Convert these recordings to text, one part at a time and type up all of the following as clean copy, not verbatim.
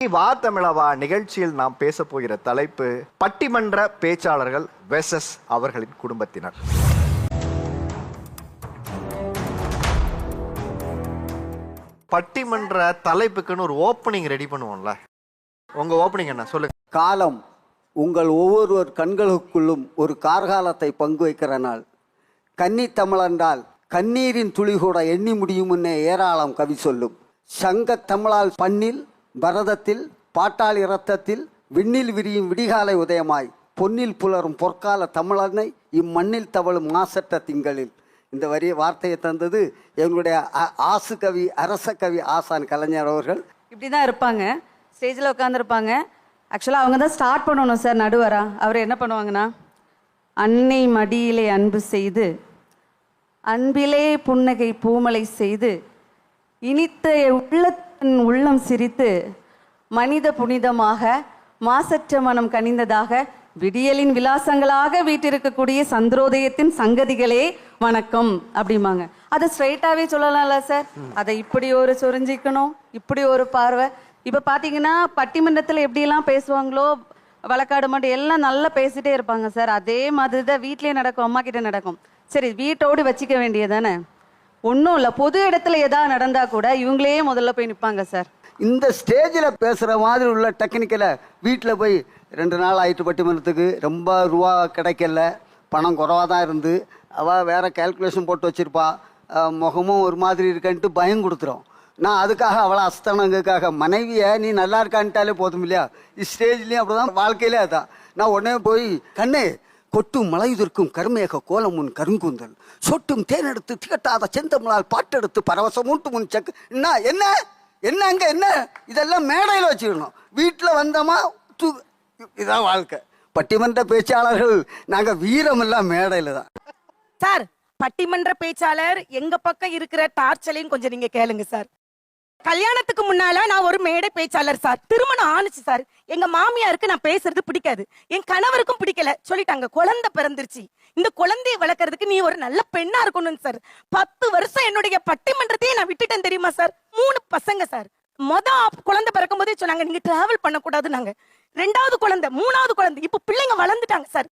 வா தமிழவா நிகழ்ச்சியில் நாம் பேச போகிற தலைப்பு பட்டிமன்ற பேச்சாளர்கள் வெர்சஸ் அவர்களின் குடும்பத்தினர். பட்டிமன்ற தலைப்புக்குன்னு ஒரு ஓப்பனிங் ரெடி பண்ணுவோம்ல, உங்க ஓப்பனிங் என்ன சொல்லுங்க. காலம் உங்கள் ஒவ்வொருவர் கண்களுக்குள்ளும் ஒரு கார்காலத்தை பங்கு வைக்கிற நாள். கன்னி தமிழென்றால் கண்ணீரின் துளி கூட எண்ணி முடியும் முன்னே ஏராளம் கவி சொல்லும். சங்க தமிழால் பண்ணில் பரதத்தில் பாட்டாள் இரத்தத்தில் விண்ணில் விரியும் விடிகாலை உதயமாய் பொன்னில் புலரும் பொற்கால தமிழனை இம்மண்ணில் தவழும் மாசற்ற திங்களில். இந்த வார்த்தையை தந்தது எங்களுடைய ஆசு கவி அரச கவி ஆசான் கலைஞர் அவர்கள். இப்படி தான் இருப்பாங்க, ஸ்டேஜில் உட்காந்துருப்பாங்க. ஆக்சுவலாக அவங்க தான் ஸ்டார்ட் பண்ணணும் சார், நடுவரா. அவர் என்ன பண்ணுவாங்கன்னா, அன்னை மடியிலே அன்பு செய்து அன்பிலே புன்னகை பூமலை செய்து இனித்த உள்ளத்தின் உள்ளம் சிரித்து மனித புனிதமாக மாசற்ற மனம் கனிந்ததாக விடியலின் விலாசங்களாக வீட்டிருக்கக்கூடிய சந்திரோதயத்தின் சங்கதிகளே வணக்கம் அப்படிம்பாங்க. அதை ஸ்ட்ரைட்டாகவே சொல்லலாம்ல சார். அதை இப்படி ஒரு சொரிஞ்சிக்கணும், இப்படி ஒரு பார்வை. இப்போ பார்த்தீங்கன்னா பட்டிமன்றத்தில் எப்படியெல்லாம் பேசுவாங்களோ, வழக்காடு மட்டும் எல்லாம் நல்லா பேசிட்டே இருப்பாங்க சார். அதே மாதிரி தான் வீட்லேயே நடக்கும், அம்மா கிட்ட நடக்கும். சரி, வீட்டோடு வச்சிக்க வேண்டியதானே, ஒன்றும் இல்லை. பொது இடத்துல எதாவது நடந்தால் கூட இவங்களே முதல்ல போய் நிற்பாங்க சார். இந்த ஸ்டேஜில் பேசுகிற மாதிரி உள்ள டெக்னிக்கலை வீட்டில் போய் 2 நாள் ஆயிட்டு பட்டிமன்றத்துக்கு ரொம்ப ரூபா கிடைக்கல, பணம் குறவாக தான் இருந்து அவள் வேறு கேல்குலேஷன் போட்டு வச்சுருப்பா, முகமும் ஒரு மாதிரி இருக்கன்ட்டு பயம் கொடுத்துரும். நான் அதுக்காக அவளை அஸ்தனங்களுக்காக மனைவியை நீ நல்லா இருக்கான்ட்டாலே போதும் இல்லையா. ஸ்டேஜ்லேயும் அப்படி தான், வாழ்க்கையிலே அதான். நான் உடனே போய் கண்ணே கொட்டும் மலையுதிர்க்கும் கருமேக கோலம் முன் கருங்கூந்தல் சொட்டும் தேனெடுத்து திகட்டாத செந்தமிழால் பாட்டெடுத்து பரவசம் மூட்டு முன் செக்கு. என்ன என்னங்க என்ன இதெல்லாம் மேடையில் வச்சுக்கணும். வீட்டில் வந்தோமா இதான் வாழ்க்கை. பட்டிமன்ற பேச்சாளர்கள் நாங்கள் வீரமெல்லாம் மேடையில் தான் சார். பட்டிமன்ற பேச்சாளர் எங்க பக்கம் இருக்கிற டார்ச்சலையும் கொஞ்சம் நீங்க கேளுங்க சார். கல்யாணத்துக்கு முன்னால நான் ஒரு மேடை பேச்சாளர் சார். திருமணம் ஆணுச்சு சார். எங்க மாமியாருக்கு நான் பேசுறது பிடிக்காது, என் கணவருக்கும் பிடிக்கல. சொல்லிட்டாங்க, குழந்தை பிறந்துருச்சு, இந்த குழந்தையை வளர்க்கறதுக்கு நீ ஒரு நல்ல பெண்ணா இருக்கணும் சார். 10 வருஷம் என்னுடைய பட்டிமன்றத்தையே நான் விட்டுட்டேன் தெரியுமா சார். 3 பசங்க சார். குழந்தை பிறக்கும் போதே சொன்னாங்க நீங்க டிராவல் பண்ணக்கூடாது. நாங்க 2வது குழந்தை, 3வது குழந்தை, இப்ப பிள்ளைங்க வளர்ந்துட்டாங்க சார்.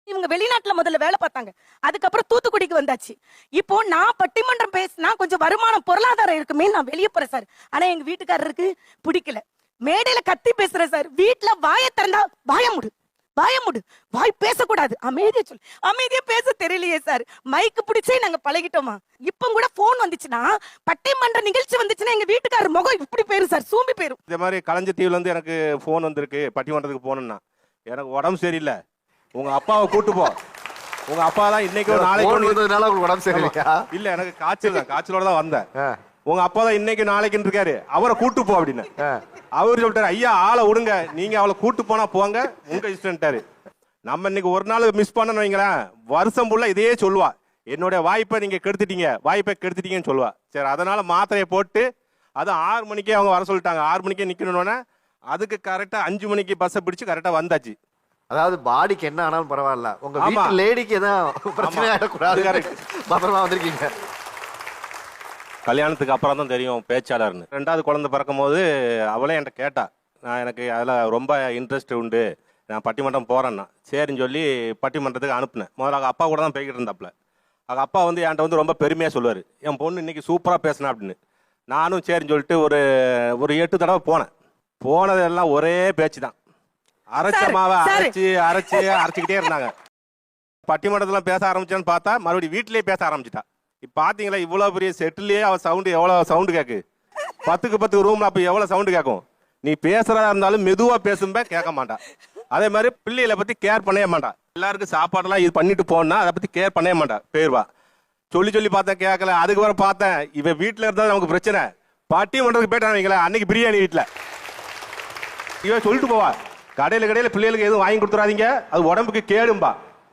இவங்க வெளிநாட்டுல முதல்ல வேலை பார்த்தாங்க, அதுக்கப்புறம் தூத்துக்குடிக்கு வந்தாச்சு. இப்போ நான் பட்டிமன்றம் பேசினா கொஞ்சம் வருமானம் பொருளாதாரம் இருக்குமே, நான் வெளியே போறேன் சார். ஆனா எங்க வீட்டுக்காரருக்கு பிடிக்கல. மேடையில கத்தி பேசுறேன் சார். வீட்டுல வாயை திறந்தா வாய முடு, வாய் பேசக்கூடாது, அமைதியா சொல்லு. அமைதியா பேச தெரியலையே சார். மைக்கு பிடிச்சே நாங்க பழகிட்டோமா. இப்ப கூட போன் வந்துச்சுன்னா, பட்டிமன்ற நிகழ்ச்சி வந்துச்சுன்னா எங்க வீட்டுக்காரர் முகம் இப்படி போயிரும் சார், சூம்பி போயிரும். இந்த மாதிரி கலஞ்சத்தீவுல இருந்து எனக்கு போன் வந்திருக்கு, பட்டிமன்றத்துக்கு போகணும்னா எனக்கு உடம்பு சரியில்லை, உங்க அப்பாவை கூட்டு போ. உங்க அப்பா தான் இன்னைக்கு ஒரு நாளைக்கு உடம்பு சரியில்லையா? இல்ல, எனக்கு காய்ச்சலோட தான் வந்தேன். உங்க அப்பா தான் இன்னைக்கு நாளைக்கு இருக்காரு, அவரை கூட்டு போ அப்படின்னு. அவரு சொல்லிட்டாரு, ஐயா ஆளை விடுங்க, நீங்க அவளை கூட்டு போனா போங்க, உங்க இஷ்டம்ட்டாரு. நம்ம இன்னைக்கு ஒரு நாள் மிஸ் பண்ணணும் வைங்களேன், வருஷம் ஃபுல்லா இதையே சொல்லுவா, என்னுடைய வாய்ப்பை நீங்க கெடுத்துட்டீங்கன்னு சொல்லுவா. சரி, அதனால மாத்திரையை போட்டு அது 6 மணிக்கே அவங்க வர சொல்லிட்டாங்க. 6 மணிக்கே நிக்கணும்னு, அதுக்கு கரெக்டா 5 மணிக்கு பஸ்ஸை பிடிச்சு கரெக்டா வந்தாச்சு. அதாவது பாடிக்கு என்ன ஆனாலும் பரவாயில்ல, உங்க வீட்டு லேடிக்கு எதாவது பிரச்சனை ஆயிடக்கூடாது, பத்திரமா வந்திருக்கீங்க. கல்யாணத்துக்கு அப்புறம் தான் தெரியும் பேச்சாளர்னு. 2வது குழந்தை பிறக்கும் போது அவளே என்கிட்ட கேட்டா, எனக்கு அதில் ரொம்ப இன்ட்ரெஸ்ட் உண்டு, நான் பட்டிமன்றம் போகிறேன்னா. சரின்னு சொல்லி பட்டிமன்றத்துக்கு அனுப்புனேன். முதல்ல அப்பா கூட தான் போய்கிட்டு இருந்தாப்புல. அப்பா என்கிட்ட ரொம்ப பெருமையாக சொல்லுவார், என் பொண்ணு இன்னைக்கு சூப்பராக பேசினா அப்படின்னு. நானும் சரின்னு சொல்லிட்டு ஒரு 8 தடவை போனேன். போனதெல்லாம் ஒரே பேச்சு தான். அரைச்ச மாவை அரைச்சிக்கிட்டே இருந்தாங்க. பட்டிமன்றத்துல பேச ஆரம்பிச்சான்னு பார்த்தா மறுபடியும் வீட்டிலேயே பேச ஆரம்பிச்சிட்டா. இப்ப பாத்தீங்களா, இவ்வளவு பெரிய செட்டிலேயே அவ சவுண்டு எவ்வளவு சவுண்டு கேக்கு. 10க்கு 10 ரூம்ல அப்ப எவ்வளவு சவுண்டு கேட்கும். நீ பேசுறதா இருந்தாலும் மெதுவா பேசும்ப கேட்க மாட்டா. அதே மாதிரி பிள்ளைகளை பத்தி கேர் பண்ணவே மாட்டா. எல்லாருக்கும் சாப்பாடெல்லாம் இது பண்ணிட்டு போனா அதை பத்தி கேர் பண்ணவே மாட்டா. போயிருவா. சொல்லி பார்த்தேன், கேட்கல. அதுக்கு வர பார்த்தேன், இவ வீட்டுல இருந்தா நமக்கு பிரச்சனை. பட்டிமன்றத்துக்கு போயிட்டான் வைங்களேன், அன்னைக்கு பிரியாணி வீட்டுல இவ சொல்லிட்டு போவா, கடையில பிள்ளைகளுக்கு எதுவும் வாங்கி கொடுத்துறாதீங்க, அது உடம்புக்கு கேடும்பா.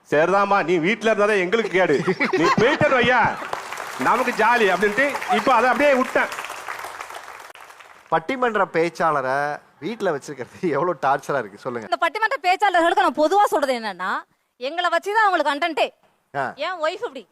சரிதாமா, நீ வீட்டுல இருந்தாதான் எங்களுக்கு கேடு, நீ போயிட்டு வையா நமக்கு ஜாலி அப்படின்ட்டு இப்ப அதை அப்படியே விட்டேன். பட்டிமன்ற பேச்சாளரை வீட்டுல வச்சிருக்கிறது எவ்வளவு டார்ச்சரா இருக்கு சொல்லுங்க. இந்த பட்டிமன்ற பேச்சாளர்களுக்கு நான் பொதுவா சொல்றது என்னன்னா, எங்களை வச்சுதான் அவங்களுக்கு கண்டென்ட்டே. என் ஒய்ஃப் இப்படி,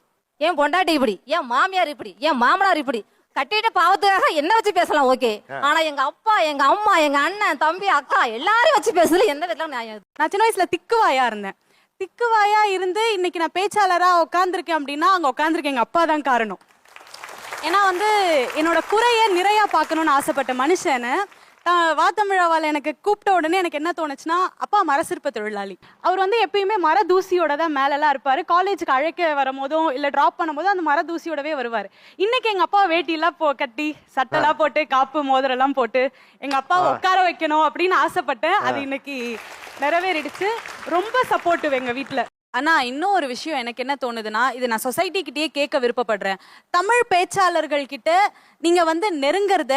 என் பொண்டாட்டி இப்படி, என் மாமியார் இப்படி, என் மாமனார் இப்படி, கட்டிட்ட பாவத்துக்காக என்ன வச்சு பேசலாம் ஓகே, ஆனா எங்க அப்பா, எங்க அம்மா, எங்க அண்ணன், தம்பி, அக்கா எல்லாரையும் வச்சு பேசுறது எந்த விதத்துல நியாயம்? நான் சின்ன வயசுல திக்குவாயா இருந்தேன். திக்குவாயா இருந்து இன்னைக்கு நான் பேச்சாளரா உட்காந்துருக்கேன் அப்படின்னா அங்க உட்காந்துருக்கேன் எங்க அப்பா தான் காரணம். ஏன்னா வந்து என்னோட குறைய நிறைய பார்க்கணும்னு ஆசைப்பட்ட மனுஷனை வாத்தமிழாவால் எனக்கு கூப்பிட்ட உடனே எனக்கு என்ன தோணுச்சுன்னா, அப்பா மரசிற்ப தொழிலாளி. அவர் வந்து எப்பயுமே மர தூசியோட தான் மேலெல்லாம் இருப்பாரு. காலேஜுக்கு அழைக்க வரும்போதும் இல்லை ட்ராப் பண்ணும்போதும் அந்த மர தூசியோடவே வருவார். இன்னைக்கு எங்க அப்பா வேட்டியெல்லாம் கட்டி சட்டெல்லாம் போட்டு காப்பு மோதிரெல்லாம் போட்டு எங்க அப்பா உட்கார வைக்கணும் அப்படின்னு ஆசைப்பட்டேன். அது இன்னைக்கு நிறைவேறிடுச்சு. ரொம்ப சப்போர்ட்டிவ் எங்க வீட்டுல. ஆனா இன்னும் ஒரு விஷயம் எனக்கு என்ன தோணுதுன்னா, இது நான் சொசைட்டி கிட்டயே கேட்க விருப்பப்படுறேன். தமிழ் பேச்சாளர்கள் கிட்ட நீங்க வந்து நெருங்கறத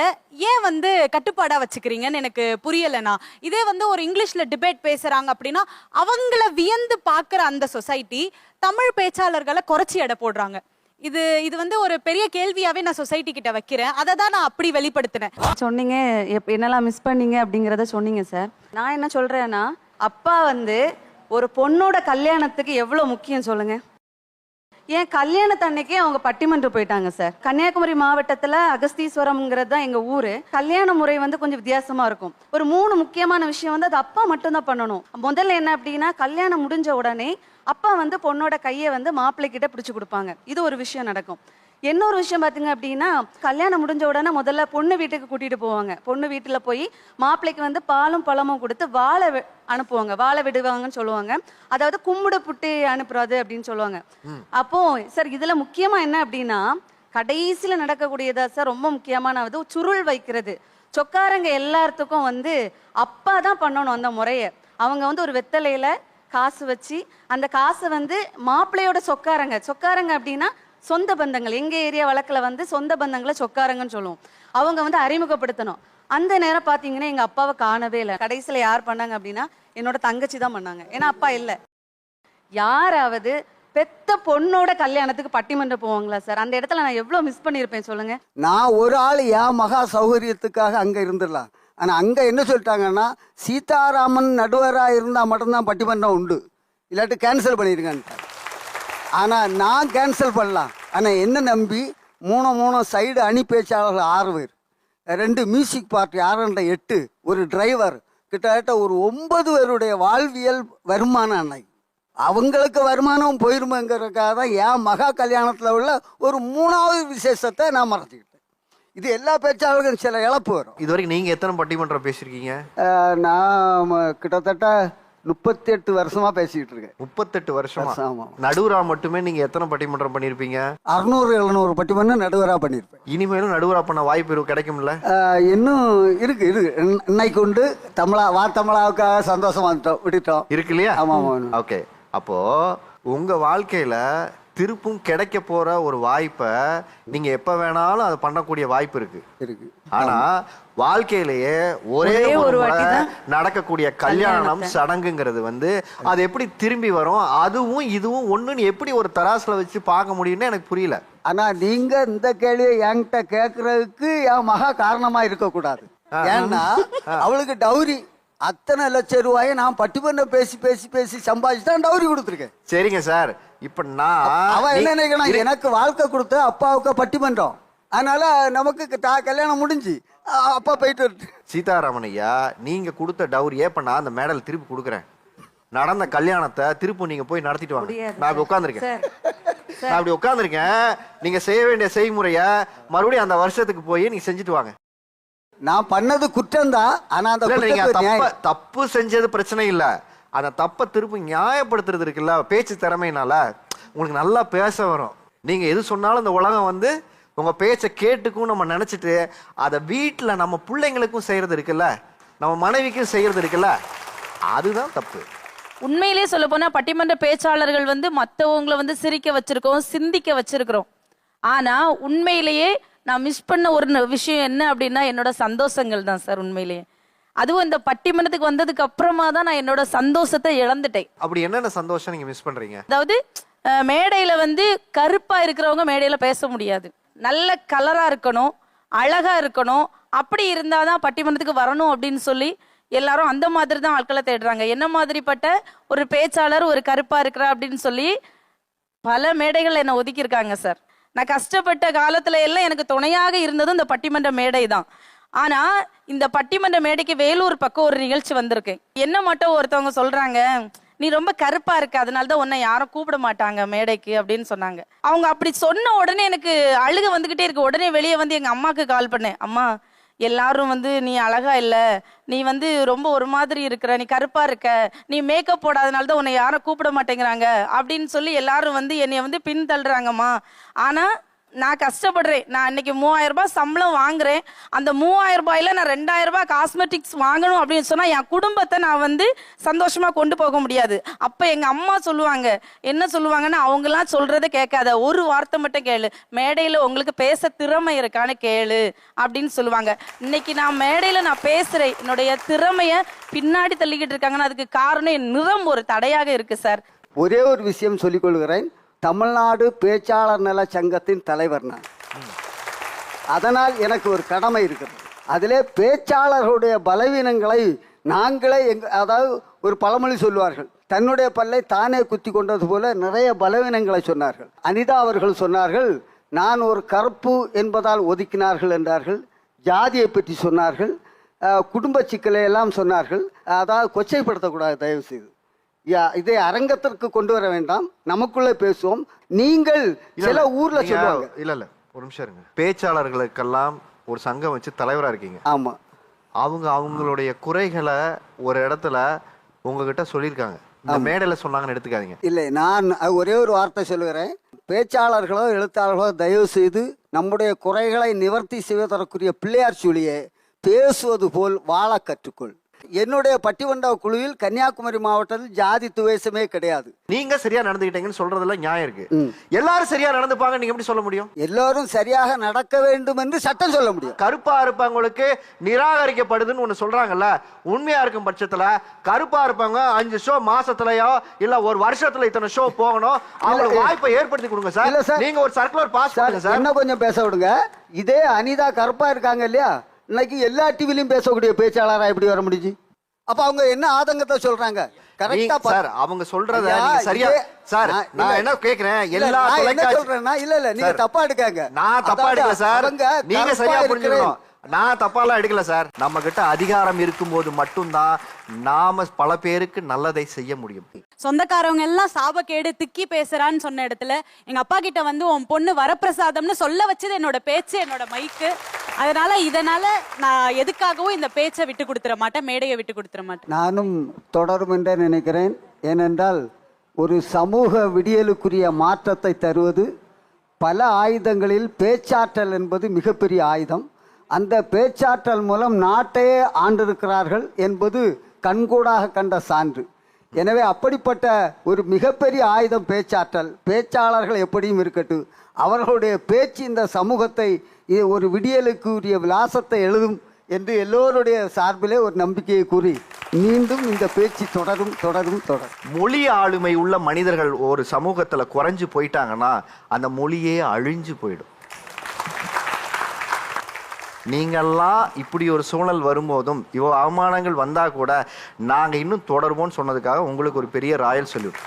ஏன் வந்து கட்டுப்பாடா வச்சுக்கிறீங்கன்னு எனக்கு புரியலனா. இதே வந்து ஒரு இங்கிலீஷ்ல டிபேட் பேசுறாங்க அப்படின்னா அவங்கள வியந்து பாக்குற அந்த சொசைட்டி தமிழ் பேச்சாளர்களை குறைச்சி எடை போடுறாங்க. இது வந்து ஒரு பெரிய கேள்வியாவே நான் சொசைட்டி கிட்ட வைக்கிறேன். அதை தான் நான் அப்படி வெளிப்படுத்தினேன். சொன்னீங்க என்னெல்லாம் மிஸ் பண்ணீங்க அப்படிங்கிறத சொன்னீங்க சார். நான் என்ன சொல்றேன்னா, அப்பா வந்து ஒரு பொண்ணோட கல்யாணத்துக்கு எவ்வளவு முக்கியம் சொல்லுங்க. ஏன் கல்யாணத்தன்னைக்கே அவங்க பட்டிமன்றம் போயிட்டாங்க சார். கன்னியாகுமரி மாவட்டத்துல அகஸ்தீஸ்வரம்ங்கிறது தான் எங்க ஊரு. கல்யாண முறை வந்து கொஞ்சம் வித்தியாசமா இருக்கும். ஒரு 3 முக்கியமான விஷயம் வந்து அது அப்பா மட்டும்தான் பண்ணணும். முதல்ல என்ன அப்படின்னா, கல்யாணம் முடிஞ்ச உடனே அப்பா வந்து பொண்ணோட கையை வந்து மாப்பிள்ளை கிட்ட பிடிச்சு கொடுப்பாங்க. இது ஒரு விஷயம் நடக்கும். இன்னொரு விஷயம் பார்த்தீங்க அப்படின்னா, கல்யாணம் முடிஞ்ச உடனே முதல்ல பொண்ணு வீட்டுக்கு கூட்டிட்டு போவாங்க. பொண்ணு வீட்டில் போய் மாப்பிள்ளைக்கு வந்து பாலும் பழமும் கொடுத்து வாழை அனுப்புவாங்க, வாழை விடுவாங்கன்னு சொல்லுவாங்க. அதாவது கும்பிடு புட்டி அனுப்புறது அப்படின்னு சொல்லுவாங்க. அப்போ சார் இதுல முக்கியமா என்ன அப்படின்னா, கடைசியில நடக்கக்கூடியதா சார் ரொம்ப முக்கியமான சுருள் வைக்கிறது. சொக்காரங்க எல்லாத்துக்கும் வந்து அப்பா தான் பண்ணணும் அந்த முறையை. அவங்க வந்து ஒரு வெத்தலையில காசு வச்சு அந்த காசை வந்து மாப்பிள்ளையோட சொக்காரங்க அப்படின்னா சொந்த பந்தங்கள், எங்க ஏரியா வழக்குல வந்து சொந்த பந்தங்களை சொக்காரங்கன்னு சொல்லுவோம். அவங்க வந்து அறிமுகப்படுத்தணும். அந்த நேரம் பாத்தீங்கன்னா எங்க அப்பாவை காணவே இல்லை. கடைசியில யார் பண்ணாங்க அப்படின்னா என்னோட தங்கச்சி தான் பண்ணாங்க. ஏன்னா அப்பா இல்லை. யாராவது பெத்த பொண்ணோட கல்யாணத்துக்கு பட்டிமன்றம் போவாங்களா சார்? அந்த இடத்துல நான் எவ்வளவு மிஸ் பண்ணியிருப்பேன் சொல்லுங்க. நான் ஒரு ஆள் என் மகா சௌகரியத்துக்காக அங்க இருந்துடலாம். ஆனா அங்க என்ன சொல்லிட்டாங்கன்னா, சீதாராமன் நடுவராக இருந்தா மட்டும்தான் பட்டிமன்றம் உண்டு, இல்லாட்டி கேன்சல் பண்ணிருக்கான்ட்டார். ஆனால் நான் கேன்சல் பண்ணலாம். ஆனால் என்ன நம்பி 3 சைடு அணி பேச்சாளர்கள் 6 பேர், 2 மியூசிக் பார்ட்டி 6 ஒரு டிரைவர், கிட்டத்தட்ட ஒரு 9 பேருடைய வாழ்வியல் வருமானம் அன்னைக்கு. அவங்களுக்கு வருமானம் போயிருமேங்கிறதுக்காக தான் என் மகா கல்யாணத்தில் உள்ள ஒரு 3வது விசேஷத்தை நான் மறைச்சிக்கிட்டேன். இது எல்லா பேச்சாளர்களுக்கும் சில இழப்பு வரும். இது வரைக்கும் நீங்க எத்தனை பட்டிமன்றம் பேசியிருக்கீங்க? நான் கிட்டத்தட்ட 38 வருஷமா பேசிக்கிட்டு இருக்கேன். 38 வருஷமா? ஆமா. நடுவரா மட்டுமே நீங்க எத்தனை பட்டிமன்றம் பண்ணிருப்பீங்க? 600-700 பட்டிமன்றம் நடுவரா பண்ணிருப்பேன். இனிமேலும் நடுவரா பண்ண வாய்ப்பு கிடைக்கும்ல? இன்னும் இருக்கு. இன்னைக்கு உண்டு. தமிழாவுக்காக சந்தோஷமா விட்டுட்டோம். இருக்கு இல்லையா? ஆமா. ஓகே. அப்போ உங்க வாழ்க்கையில திருப்பும் கிடைக்க போற ஒரு வாய்ப்பை நீங்க எப்ப வேணாலும் அதை பண்ணக்கூடிய வாய்ப்பு இருக்கு. ஆனா வாழ்க்கையிலேயே ஒரே ஒரு நடக்கக்கூடிய கல்யாணம் சடங்குங்கிறது வந்து அது எப்படி திரும்பி வரும், அதுவும் இதுவும் ஒண்ணுன்னு எப்படி ஒரு தராசுல வச்சு பார்க்க முடியும்னு எனக்கு புரியல. ஆனா நீங்க இந்த கேள்வியை என்கிட்ட கேட்கறதுக்கு என் மகா காரணமா இருக்கக்கூடாது. ஏன்னா அவளுக்கு டவுரி அத்தனை லட்சம் ரூபாயை நான் பட்டிமன்றம் பேசி சம்பாதிச்சு தான் டவுரி கொடுத்துருக்கேன். சரிங்க சார். இப்ப நான் அவ என்ன நினைக்கணும், எனக்கு வாழ்க்கை கொடுத்த அப்பாவுக்கு பட்டிமன்றம், அதனால நமக்கு கல்யாணம் முடிஞ்சு அப்பா போயிட்டு சீதாராமன் ஐயா, நீங்க கொடுத்த டவுரியை இப்ப நான் அந்த மேடல் திருப்பி கொடுக்குறேன். நடந்த கல்யாணத்தை திருப்பி நீங்க போய் நடத்திட்டு வாங்க. நான் அப்படி உட்காந்துருக்கேன். நீங்க செய்ய வேண்டிய செய்முறைய மறுபடியும் அந்த வருஷத்துக்கு போய் நீங்க செஞ்சுட்டு வாங்க. நான் பண்ணது குற்றம் தான். ஆனா அந்த தப்பு செஞ்சது பிரச்சனை இல்ல, அந்த தப்பை திருப்பி நியாயப்படுத்துறது இருக்குல்ல, பேச்சு திறமையினால உங்களுக்கு நல்லா பேச வரும். நீங்க எது சொன்னாலும் இந்த உலகம் வந்து உங்க பேச்சை கேட்டுக்கும் நம்ம நினைச்சிட்டு அதை வீட்டுல நம்ம பிள்ளைங்களுக்கும் செய்யறது இருக்குல்ல, நம்ம மனைவிக்கும் செய்யறது இருக்குல்ல, அதுதான் தப்பு. உண்மையிலேயே சொல்ல போனா பட்டிமன்ற பேச்சாளர்கள் வந்து மற்றவங்களை வந்து சிரிக்க வச்சிருக்கோம், சிந்திக்க வச்சிருக்கிறோம். ஆனா உண்மையிலேயே நான் மிஸ் பண்ண ஒரு விஷயம் என்ன அப்படின்னா என்னோட சந்தோஷங்கள் தான் சார். உண்மையிலேயே அதுவும் இந்த பட்டிமன்றத்துக்கு வந்ததுக்கு அப்புறமா தான் நான் என்னோட சந்தோஷத்தை இழந்துட்டேன். அப்படி என்னென்ன சந்தோஷம் நீங்க மிஸ் பண்றீங்க? அதாவது மேடையில வந்து கருப்பா இருக்கிறவங்க மேடையில பேச முடியாது, நல்ல கலரா இருக்கணும், அழகா இருக்கணும். அப்படி இருந்தாதான் பட்டிமன்றத்துக்கு வரணும் அப்படின்னு சொல்லி எல்லாரும் அந்த மாதிரி தான் ஆட்களை தேடுறாங்க. என்ன மாதிரிப்பட்ட ஒரு பேச்சாளர் ஒரு கருப்பா இருக்கிறா அப்படின்னு சொல்லி பல மேடைகள் என்னை ஒதுக்கியிருக்காங்க சார். நான் கஷ்டப்பட்ட காலத்துல எல்லாம் எனக்கு துணையாக இருந்ததும் இந்த பட்டிமன்ற மேடை தான். ஆனா இந்த பட்டிமன்ற மேடைக்கு வேலூர் பக்கம் ஒரு நிகழ்ச்சி வந்திருக்கு. என்ன மட்டும் ஒருத்தவங்க சொல்றாங்க, நீ ரொம்ப கருப்பா இருக்க, அதனாலதான் உன்னை யாரும் கூப்பிட மாட்டாங்க மேடைக்கு அப்படின்னு சொன்னாங்க. அவங்க அப்படி சொன்ன உடனே எனக்கு அழுக வந்துகிட்டே இருக்கு. உடனே வெளியே வந்து எங்க அம்மாக்கு கால் பண்ணேன். அம்மா, எல்லாரும் வந்து நீ அழகா இல்ல, நீ வந்து ரொம்ப ஒரு மாதிரி இருக்கிற, நீ கருப்பா இருக்க, நீ மேக்கப் போடாதனாலதான் உன்னை யாரும் கூப்பிட மாட்டேங்கிறாங்க அப்படின்னு சொல்லி எல்லாரும் வந்து என்னைய வந்து பின் தள்ளுறாங்கம்மா. ஆனா நான் கஷ்டப்படுறேன். நான் இன்னைக்கு 3000 ரூபாய் சம்பளம் வாங்குறேன். அந்த 3000 ரூபாயில நான் 2000 ரூபாய் காஸ்மெட்டிக்ஸ் வாங்கணும் அப்படின்னு சொன்னா என் குடும்பத்தை நான் வந்து சந்தோஷமா கொண்டு போக முடியாது. அப்ப எங்க அம்மா சொல்லுவாங்க, என்ன சொல்லுவாங்கன்னா, அவங்கெல்லாம் சொல்றதை கேட்காத, ஒரு வார்த்தை மட்டும் கேளு, மேடையில உங்களுக்கு பேச திறமை இருக்கான்னு கேளு அப்படின்னு சொல்லுவாங்க. இன்னைக்கு நான் மேடையில நான் பேசுறேன், என்னுடைய திறமைய பின்னாடி தள்ளிக்கிட்டு இருக்காங்கன்னா அதுக்கு காரணம் என் நிறம் ஒரு தடையாக இருக்கு சார். ஒரே ஒரு விஷயம் சொல்லிக் கொள்கிறேன். தமிழ்நாடு பேச்சாளர் நல சங்கத்தின் தலைவர் நான். அதனால் எனக்கு ஒரு கடமை இருக்கிறது. அதிலே பேச்சாளர்களுடைய பலவீனங்களை நாங்களே அதாவது ஒரு பழமொழி சொல்வார்கள், தன்னுடைய பல்லை தானே குத்தி கொண்டது போல நிறைய பலவீனங்களை சொன்னார்கள். அனிதா அவர்கள் சொன்னார்கள், நான் ஒரு கருப்பு என்பதால் ஒதுக்கினார்கள் என்றார்கள். ஜாதியை பற்றி சொன்னார்கள், குடும்ப சிக்கலை எல்லாம் சொன்னார்கள். அதாவது கொச்சைப்படுத்தக்கூடாது தயவு செய்து. இதை அரங்கத்திற்கு கொண்டு வர வேண்டாம், நமக்குள்ளே பேசுவோம். நீங்கள் சில ஊர்ல சொல்லுவாங்க. இல்ல ஒரு நிமிஷம் இருங்க. பேச்சாளர்களுக்கெல்லாம் ஒரு சங்கம் வச்சு தலைவரா இருக்கீங்க. ஆமா. அவங்களுடைய குறைகளை ஒரு இடத்துல உங்ககிட்ட சொல்லியிருக்காங்க, இந்த மேடையில சொன்னாங்கன்னு எடுத்துக்காதீங்க. இல்லை, நான் ஒரே ஒரு வார்த்தை சொல்லுகிறேன். பேச்சாளர்களோ எழுத்தாளர்களோ தயவு செய்து நம்முடைய குறைகளை நிவர்த்தி செய்வதற்குரிய பிள்ளையார் சொல்லியே பேசுவது போல் வாழ கற்றுக்கொள். என்னுடைய பட்டிமன்ற குழுவில் கன்னியாகுமரி மாவட்டத்தில் ஜாதி துவேஷமே கிடையாது. நீங்க சரியா நடந்துக்கிட்டீங்கன்னு சொல்றதுல நியாயம் இருக்கு. எல்லாரும் சரியா நடந்துப்பாங்க நீங்க எப்படி சொல்ல முடியும்? எல்லாரும் சரியாக நடக்க வேண்டும் என்று சட்டம் சொல்ல முடியும். கருப்பா இருப்பவங்களுக்கு நிராகரிக்கப்படுதுன்னு ஒண்ணு சொல்றாங்கல்ல, உண்மையா இருக்கும் பட்சத்துல கருப்பா இருப்பாங்க 5 ஷோ மாசத்துலயோ இல்ல ஒரு வருஷத்துல இத்தனை ஷோ போகணும், அவங்களுக்கு வாய்ப்பை ஏற்படுத்தி கொடுங்க சார். நீங்க ஒரு சர்க்குலர் பாஸ் பண்ணுங்க சார். என்ன கொஞ்சம் பேச விடுங்க. இதே அனிதா கருப்பா இருக்காங்க இல்லையா, இன்னைக்கு எல்லா டிவிலையும் பேசக்கூடிய பேச்சாளரா எப்படி வர முடிஞ்சு? அப்ப அவங்க என்ன ஆதங்கத்தை சொல்றாங்க? கரெக்டா சார் அவங்க சொல்றத நீங்க சரியா சார். நான் என்ன கேக்குறேன், எல்லா தொலைக்காட்சி சொல்றேன்னா இல்ல நீங்க தப்பா எடுக்காங்க. நான் தப்பா எடுக்கல சார், நீங்க சரியா புரிஞ்சுக்கணும். நான் தப்பாலாம் எடுக்கல சார். நம்ம கிட்ட அதிகாரம் இருக்கும்போது மட்டும்தான் நாம பல பேருக்கு நல்லதை செய்ய முடியும். சொந்தக்காரவங்க எல்லாம் சாபக்கேடு திக்கி பேசுறான்னு சொன்ன இடத்துல எங்க அப்பா கிட்ட வந்து உன் பொண்ணு வரப்பிரசாதம்னு சொல்ல வச்சது என்னோட பேச்சு, என்னோட மைக்கு. இதனால நான் எதுக்காகவும் இந்த பேச்சை விட்டு கொடுத்துட மாட்டேன், மேடையை விட்டு கொடுத்துட மாட்டேன். நானும் தொடரும் என்று நினைக்கிறேன். ஏனென்றால் ஒரு சமூக விடியலுக்குரிய மாற்றத்தை தருவது பல ஆயுதங்களில் பேச்சாற்றல் என்பது மிகப்பெரிய ஆயுதம். அந்த பேச்சாற்றல் மூலம் நாட்டையே ஆண்டிருக்கிறார்கள் என்பது கண்கூடாக கண்ட சான்று. எனவே அப்படிப்பட்ட ஒரு மிகப்பெரிய ஆயுதம் பேச்சாற்றல். பேச்சாளர்கள் எப்படியும் இருக்கட்டும், அவர்களுடைய பேச்சு இந்த சமூகத்தை ஒரு விடியலுக்குரிய விலாசத்தை எழுதும் என்று எல்லோருடைய சார்பிலே ஒரு நம்பிக்கையை கூறி மீண்டும் இந்த பேச்சு தொடரும் தொடரும் தொடரும். மொழி ஆளுமை உள்ள மனிதர்கள் ஒரு சமூகத்துல குறைஞ்சு போயிட்டாங்கன்னா அந்த மொழியே அழிஞ்சு போயிடும். நீங்கள்லாம் இப்படி ஒரு சூழல் வரும்போதும் இவ்வளோ அவமானங்கள் வந்தா கூட நாங்க இன்னும் தொடருவோம்னு சொன்னதுக்காக உங்களுக்கு ஒரு பெரிய ராயல் சல்யூட்.